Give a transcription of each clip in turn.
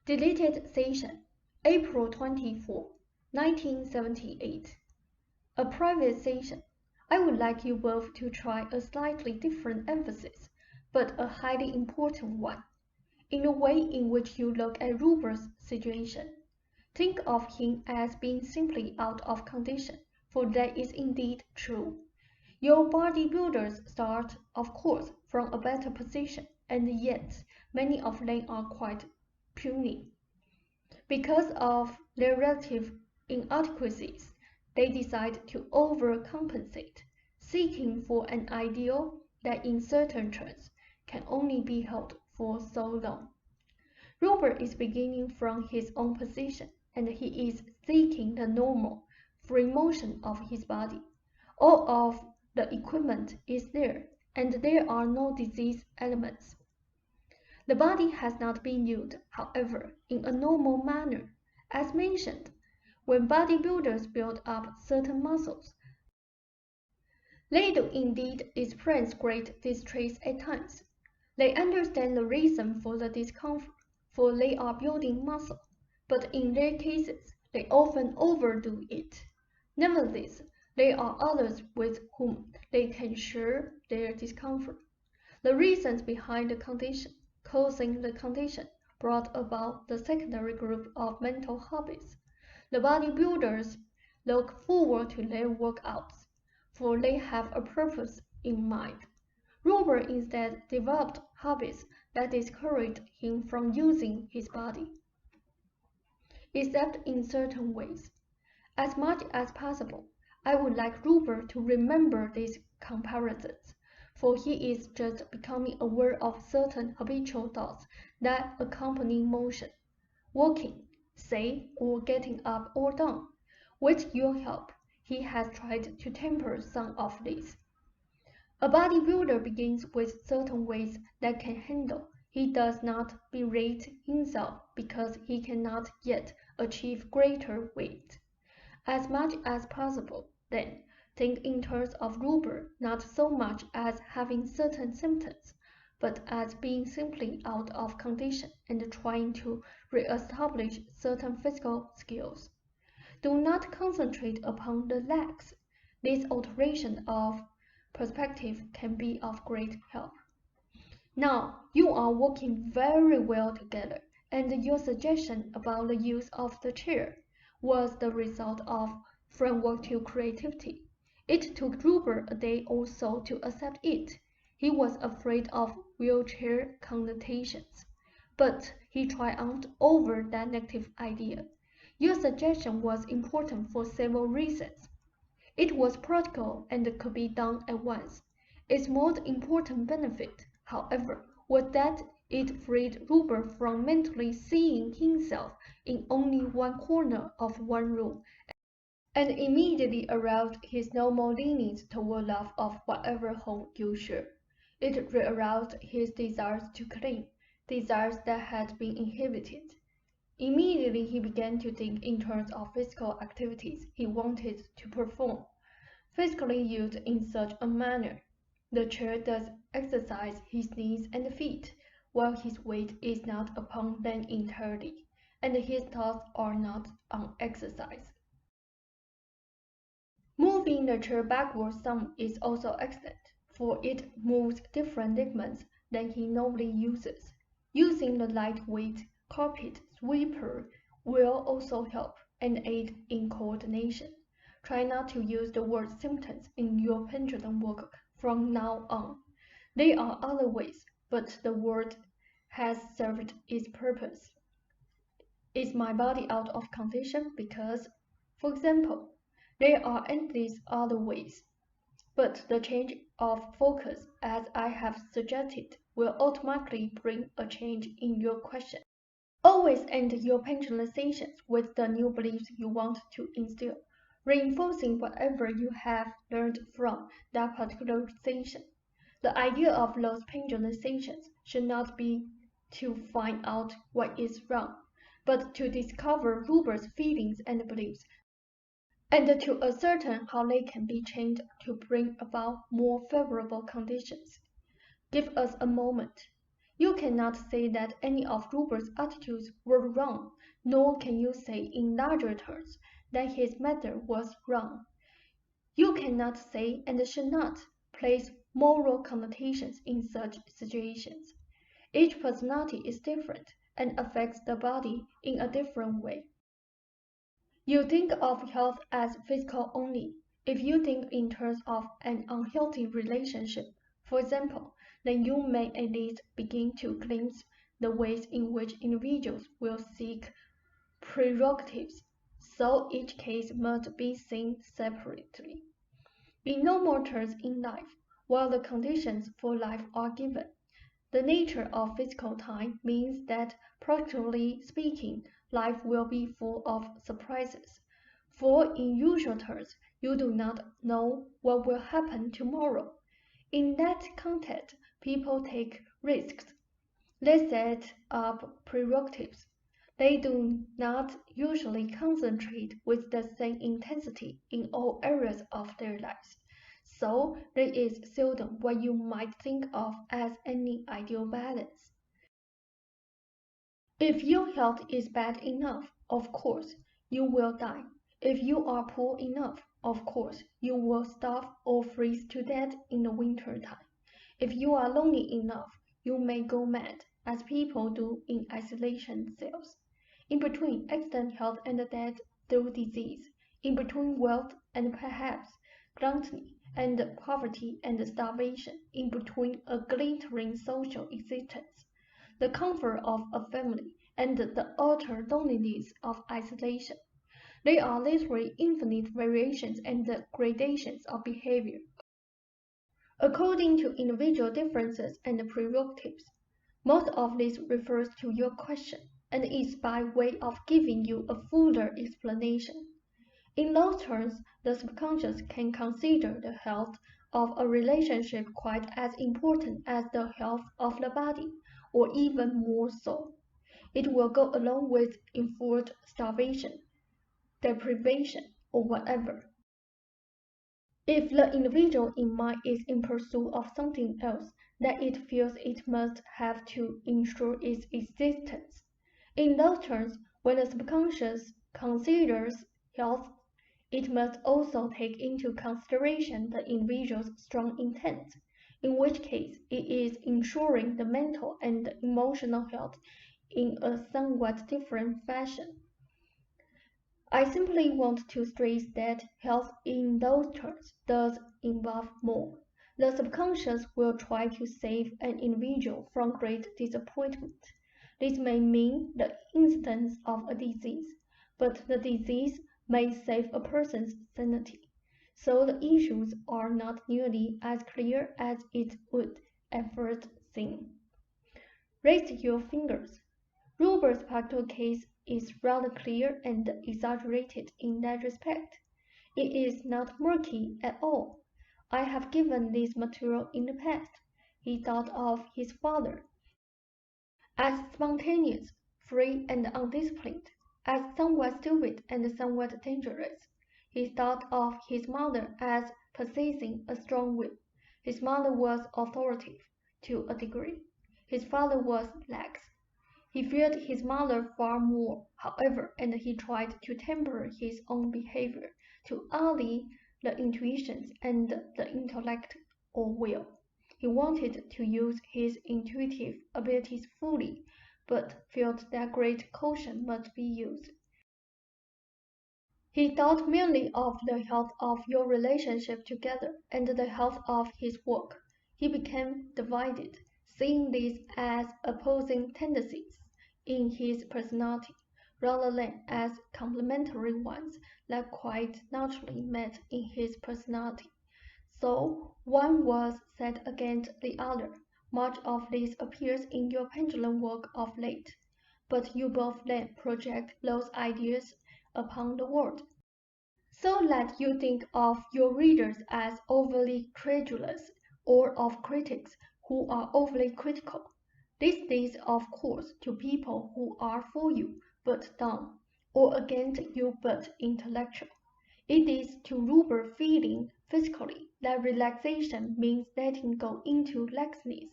Deleted session, April 24, 1978. A private session. I would like you both to try a slightly different emphasis, but a highly important one, in the way in which you look at Rupert's situation. Think of him as being simply out of condition, for that is indeed true. Your bodybuilders start, of course, from a better position, and yet many of them are quite puny. Because of their relative inadequacies, they decide to overcompensate, seeking for an ideal that in certain terms can only be held for so long. Rupert is beginning from his own position, and he is seeking the normal, free motion of his body. All of the equipment is there, and there are no disease elements. The body has not been used, however, in a normal manner. As mentioned, when bodybuilders build up certain muscles, they do indeed experience great distress at times. They understand the reason for the discomfort, for they are building muscle, but in their cases, they often overdo it. Nevertheless, there are others with whom they can share their discomfort. The reasons behind the condition, causing the condition, brought about the secondary group of mental hobbies. The bodybuilders look forward to their workouts, for they have a purpose in mind. Robert instead developed hobbies that discouraged him from using his body, except in certain ways. As much as possible, I would like Robert to remember these comparisons, for he is just becoming aware of certain habitual thoughts that accompany motion, walking, say, or getting up or down. With your help, he has tried to temper some of these. A bodybuilder begins with certain weights that can handle. He does not berate himself because he cannot yet achieve greater weight. As much as possible, then, think in terms of Ruber not so much as having certain symptoms, but as being simply out of condition and trying to re-establish certain physical skills. Do not concentrate upon the legs. This alteration of perspective can be of great help. Now, you are working very well together, and your suggestion about the use of the chair was the result of framework to creativity. It took Ruber a day or so to accept it. He was afraid of wheelchair connotations, but he triumphed over that negative idea. Your suggestion was important for several reasons. It was practical and could be done at once. Its most important benefit, however, was that it freed Ruber from mentally seeing himself in only one corner of one room, and immediately aroused his normal leanings toward love of whatever home you share. It rearoused his desires to clean, desires that had been inhibited. Immediately he began to think in terms of physical activities he wanted to perform, physically used in such a manner. The chair does exercise his knees and feet, while his weight is not upon them entirely, and his thoughts are not on exercise. Moving the chair backwards some is also excellent, for it moves different ligaments than he normally uses. Using the lightweight carpet sweeper will also help and aid in coordination. Try not to use the word symptoms in your pendulum work from now on. There are other ways, but the word has served its purpose. Is my body out of condition because, for example, there are endless other ways, but the change of focus, as I have suggested, will automatically bring a change in your question. Always end your pendulum sessions with the new beliefs you want to instill, reinforcing whatever you have learned from that particular session. The idea of those pendulum sessions should not be to find out what is wrong, but to discover Ruber's feelings and beliefs, and to ascertain how they can be changed to bring about more favorable conditions. Give us a moment. You cannot say that any of Rupert's attitudes were wrong, nor can you say in larger terms that his method was wrong. You cannot say and should not place moral connotations in such situations. Each personality is different and affects the body in a different way. You think of health as physical only. If you think in terms of an unhealthy relationship, for example, then you may at least begin to glimpse the ways in which individuals will seek prerogatives, so each case must be seen separately. In normal terms in life, while the conditions for life are given, the nature of physical time means that, practically speaking, life will be full of surprises. For in usual terms, you do not know what will happen tomorrow. In that context, people take risks. They set up prerogatives. They do not usually concentrate with the same intensity in all areas of their lives. So there is seldom what you might think of as any ideal balance. If your health is bad enough, of course, you will die. If you are poor enough, of course, you will starve or freeze to death in the winter time. If you are lonely enough, you may go mad, as people do in isolation cells. In between excellent health and death through disease, in between wealth and perhaps gluttony and poverty and starvation, in between a glittering social existence, the comfort of a family, and the utter loneliness of isolation. There are literally infinite variations and gradations of behavior, according to individual differences and prerogatives. Most of this refers to your question, and is by way of giving you a fuller explanation. In those terms, the subconscious can consider the health of a relationship quite as important as the health of the body, or even more so. It will go along with enforced starvation, deprivation, or whatever. If the individual in mind is in pursuit of something else that it feels it must have to ensure its existence, in those terms, when the subconscious considers health, it must also take into consideration the individual's strong intent, in which case it is ensuring the mental and emotional health in a somewhat different fashion. I simply want to stress that health in those terms does involve more. The subconscious will try to save an individual from great disappointment. This may mean the incidence of a disease, but the disease may save a person's sanity. So the issues are not nearly as clear as it would at first seem. Raise your fingers. Rupert's practical case is rather clear and exaggerated in that respect. It is not murky at all. I have given this material in the past. He thought of his father as spontaneous, free and undisciplined, as somewhat stupid and somewhat dangerous. He thought of his mother as possessing a strong will. His mother was authoritative to a degree. His father was lax. He feared his mother far more, however, and he tried to temper his own behavior to allay the intuitions and the intellect or will. He wanted to use his intuitive abilities fully, but felt that great caution must be used. He thought merely of the health of your relationship together and the health of his work. He became divided, seeing these as opposing tendencies in his personality, rather than as complementary ones that quite naturally met in his personality. So one was set against the other. Much of this appears in your pendulum work of late, but you both then project those ideas upon the world, so that you think of your readers as overly credulous, or of critics who are overly critical. This leads, of course, to people who are for you but dumb, or against you but intellectual. It is to Rupert feeling physically that relaxation means letting go into laxness.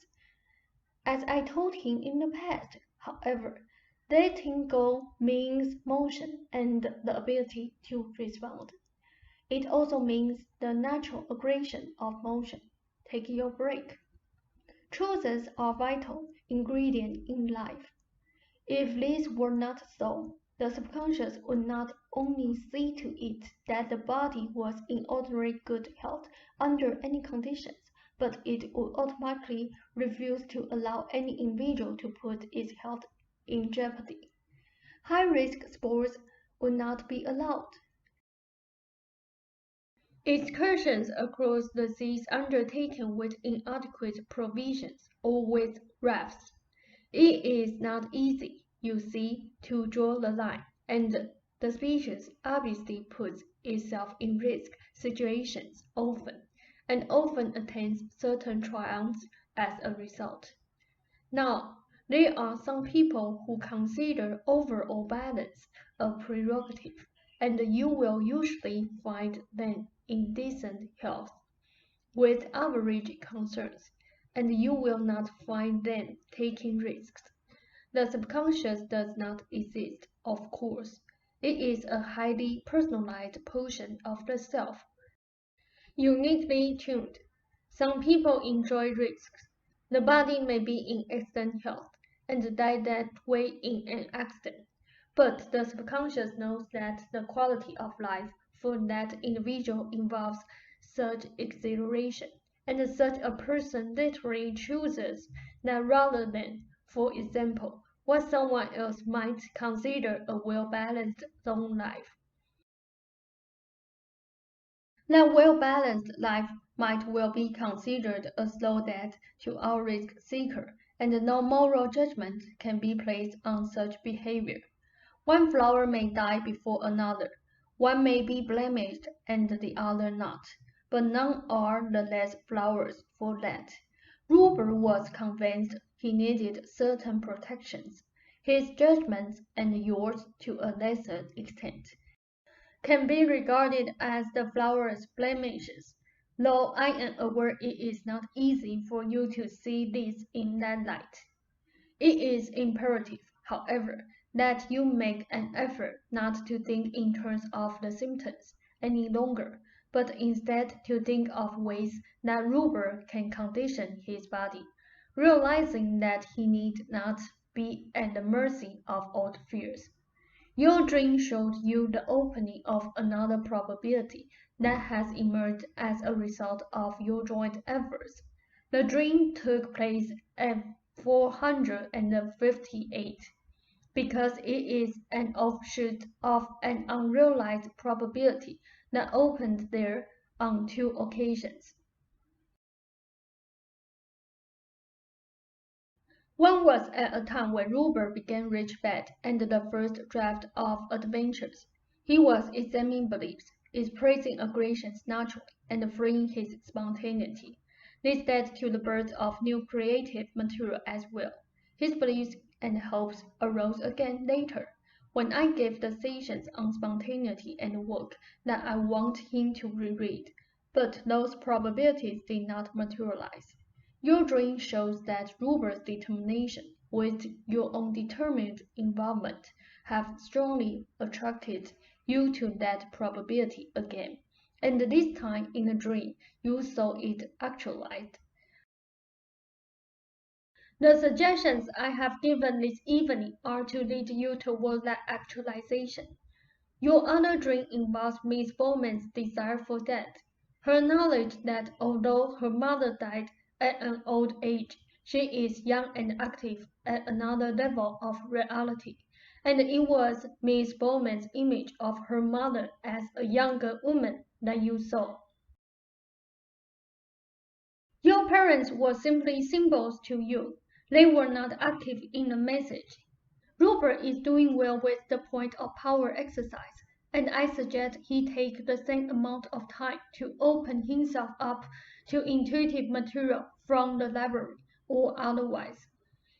As I told him in the past, however, letting go means motion and the ability to respond. It also means the natural aggression of motion. Take your break. Choices are vital ingredient in life. If this were not so, the subconscious would not only see to it that the body was in ordinary good health under any conditions, but it would automatically refuse to allow any individual to put its health in jeopardy. High-risk sports would not be allowed. Excursions across the seas undertaken with inadequate provisions or with rafts. It is not easy, you see, to draw the line, and the species obviously puts itself in risk situations often, and often attains certain triumphs as a result. Now, there are some people who consider overall balance a prerogative, and you will usually find them in decent health, with average concerns, and you will not find them taking risks. The subconscious does not exist, of course. It is a highly personalized portion of the self, uniquely tuned. Some people enjoy risks. The body may be in excellent health and die that way in an accident, but the subconscious knows that the quality of life for that individual involves such exhilaration, and such a person literally chooses that rather than, for example, what someone else might consider a well-balanced long life. That well-balanced life might well be considered a slow death to our risk seeker, and no moral judgment can be placed on such behavior. One flower may die before another. One may be blemished and the other not, but none are the less flowers for that. Rupert was convinced he needed certain protections. His judgments, and yours to a lesser extent, can be regarded as the flower's blemishes, though I am aware it is not easy for you to see this in that light. It is imperative, however, that you make an effort not to think in terms of the symptoms any longer, but instead to think of ways that Rupert can condition his body, realizing that he need not be at the mercy of old fears. Your dream showed you the opening of another probability that has emerged as a result of your joint efforts. The dream took place at 458 because it is an offshoot of an unrealized probability that opened there on 2 occasions. One was at a time when Rupert began Rich Bed and the first draft of Adventures. He was examining beliefs, expressing aggressions naturally, and freeing his spontaneity. This led to the birth of new creative material as well. His beliefs and hopes arose again later, when I gave the sessions on spontaneity and work that I want him to reread, but those probabilities did not materialize. Your dream shows that Rupert's determination, with your own determined involvement, have strongly attracted you to that probability again, and this time in a dream you saw it actualized. The suggestions I have given this evening are to lead you toward that actualization. Your other dream involves Miss Bowman's desire for death, her knowledge that although her mother died at an old age, she is young and active at another level of reality, and it was Miss Bowman's image of her mother as a younger woman that you saw. Your parents were simply symbols to you. They were not active in the message. Rupert is doing well with the point of power exercise, and I suggest he take the same amount of time to open himself up to intuitive material from the library or otherwise.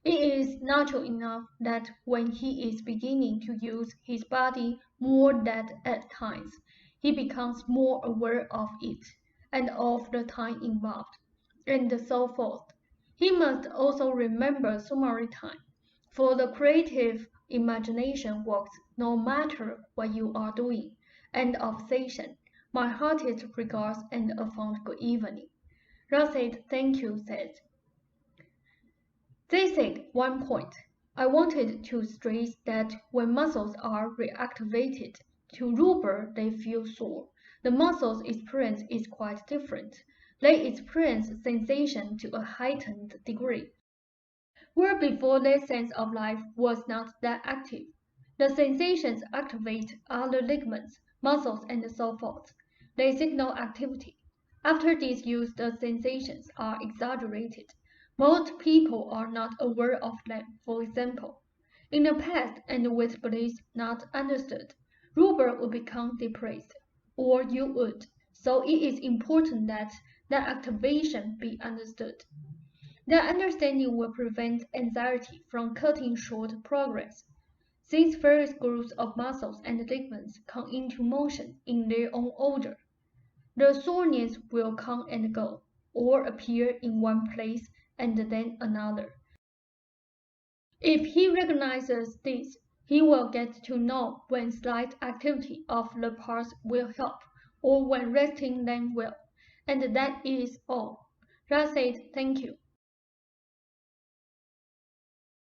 It is natural enough that when he is beginning to use his body more than at times, he becomes more aware of it and of the time involved, and so forth. He must also remember summary time, for the creative imagination works no matter what you are doing. End of session. My heartiest regards and a fond good evening. Rashid, thank you, said. They said one point. I wanted to stress that when muscles are reactivated, to Ruber they feel sore. The muscles' experience is quite different. They experience sensation to a heightened degree, where before their sense of life was not that active. The sensations activate other ligaments, muscles, and so forth. They signal activity. After disuse, the sensations are exaggerated. Most people are not aware of them, for example. In the past, and with beliefs not understood, Ruber would become depressed, or you would, so it is important that that activation be understood. That understanding will prevent anxiety from cutting short progress. Since various groups of muscles and ligaments come into motion in their own order, the soreness will come and go, or appear in one place and then another. If he recognizes this, he will get to know when slight activity of the parts will help, or when resting them will. And that is all. Rashid, thank you.